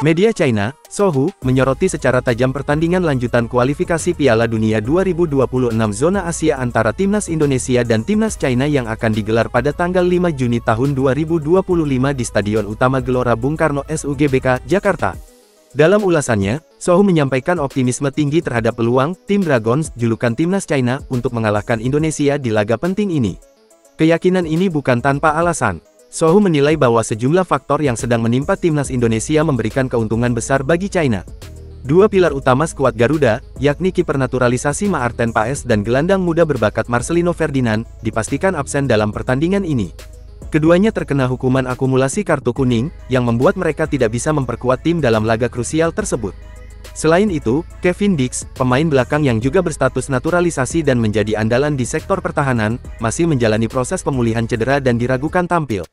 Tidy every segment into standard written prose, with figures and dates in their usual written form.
Media China, Sohu, menyoroti secara tajam pertandingan lanjutan kualifikasi Piala Dunia 2026 zona Asia antara Timnas Indonesia dan Timnas China yang akan digelar pada tanggal 5 Juni tahun 2025 di Stadion Utama Gelora Bung Karno SUGBK, Jakarta. Dalam ulasannya, Sohu menyampaikan optimisme tinggi terhadap peluang tim Dragons, julukan Timnas China, untuk mengalahkan Indonesia di laga penting ini. Keyakinan ini bukan tanpa alasan. Sohu menilai bahwa sejumlah faktor yang sedang menimpa Timnas Indonesia memberikan keuntungan besar bagi China. Dua pilar utama skuad Garuda, yakni kiper naturalisasi Maarten Paes dan gelandang muda berbakat Marcelino Ferdinand, dipastikan absen dalam pertandingan ini. Keduanya terkena hukuman akumulasi kartu kuning, yang membuat mereka tidak bisa memperkuat tim dalam laga krusial tersebut. Selain itu, Kevin Dix, pemain belakang yang juga berstatus naturalisasi dan menjadi andalan di sektor pertahanan, masih menjalani proses pemulihan cedera dan diragukan tampil.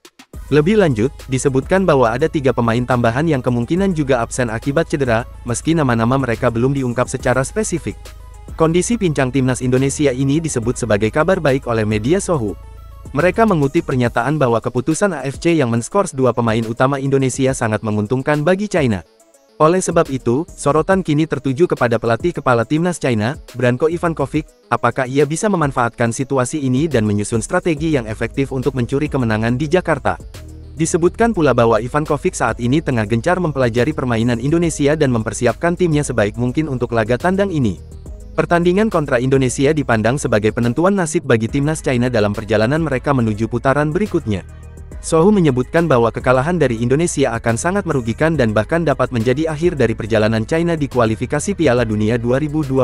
Lebih lanjut, disebutkan bahwa ada 3 pemain tambahan yang kemungkinan juga absen akibat cedera, meski nama-nama mereka belum diungkap secara spesifik. Kondisi pincang Timnas Indonesia ini disebut sebagai kabar baik oleh media Sohu. Mereka mengutip pernyataan bahwa keputusan AFC yang men-skors 2 pemain utama Indonesia sangat menguntungkan bagi China. Oleh sebab itu, sorotan kini tertuju kepada pelatih kepala Timnas China, Branko Ivankovic, apakah ia bisa memanfaatkan situasi ini dan menyusun strategi yang efektif untuk mencuri kemenangan di Jakarta. Disebutkan pula bahwa Ivankovic saat ini tengah gencar mempelajari permainan Indonesia dan mempersiapkan timnya sebaik mungkin untuk laga tandang ini. Pertandingan kontra Indonesia dipandang sebagai penentuan nasib bagi Timnas China dalam perjalanan mereka menuju putaran berikutnya. Sohu menyebutkan bahwa kekalahan dari Indonesia akan sangat merugikan dan bahkan dapat menjadi akhir dari perjalanan China di kualifikasi Piala Dunia 2026.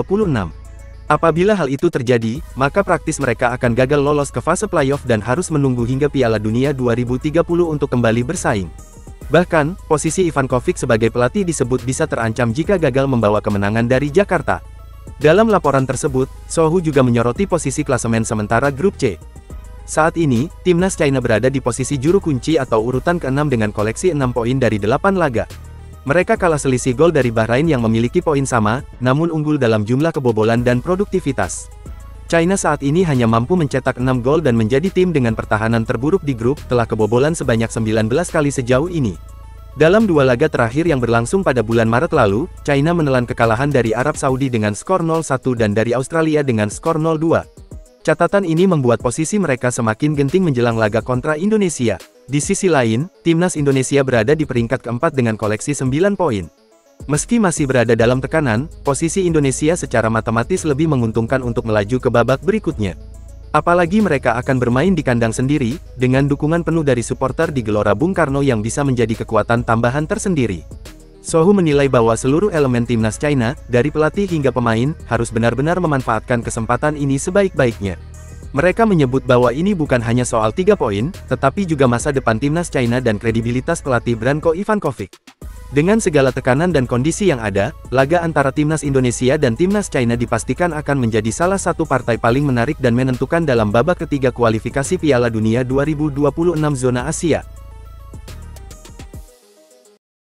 Apabila hal itu terjadi, maka praktis mereka akan gagal lolos ke fase playoff dan harus menunggu hingga Piala Dunia 2030 untuk kembali bersaing. Bahkan, posisi Ivankovic sebagai pelatih disebut bisa terancam jika gagal membawa kemenangan dari Jakarta. Dalam laporan tersebut, Sohu juga menyoroti posisi klasemen sementara Grup C. Saat ini, Timnas China berada di posisi juru kunci atau urutan ke-6 dengan koleksi 6 poin dari 8 laga. Mereka kalah selisih gol dari Bahrain yang memiliki poin sama, namun unggul dalam jumlah kebobolan dan produktivitas. China saat ini hanya mampu mencetak 6 gol dan menjadi tim dengan pertahanan terburuk di grup, telah kebobolan sebanyak 19 kali sejauh ini. Dalam 2 laga terakhir yang berlangsung pada bulan Maret lalu, China menelan kekalahan dari Arab Saudi dengan skor 0-1 dan dari Australia dengan skor 0-2. Catatan ini membuat posisi mereka semakin genting menjelang laga kontra Indonesia. Di sisi lain, Timnas Indonesia berada di peringkat keempat dengan koleksi 9 poin. Meski masih berada dalam tekanan, posisi Indonesia secara matematis lebih menguntungkan untuk melaju ke babak berikutnya. Apalagi mereka akan bermain di kandang sendiri, dengan dukungan penuh dari supporter di Gelora Bung Karno yang bisa menjadi kekuatan tambahan tersendiri. Sohu menilai bahwa seluruh elemen Timnas China, dari pelatih hingga pemain, harus benar-benar memanfaatkan kesempatan ini sebaik-baiknya. Mereka menyebut bahwa ini bukan hanya soal 3 poin, tetapi juga masa depan Timnas China dan kredibilitas pelatih Branko Ivankovic. Dengan segala tekanan dan kondisi yang ada, laga antara Timnas Indonesia dan Timnas China dipastikan akan menjadi salah satu partai paling menarik dan menentukan dalam babak ketiga kualifikasi Piala Dunia 2026 zona Asia.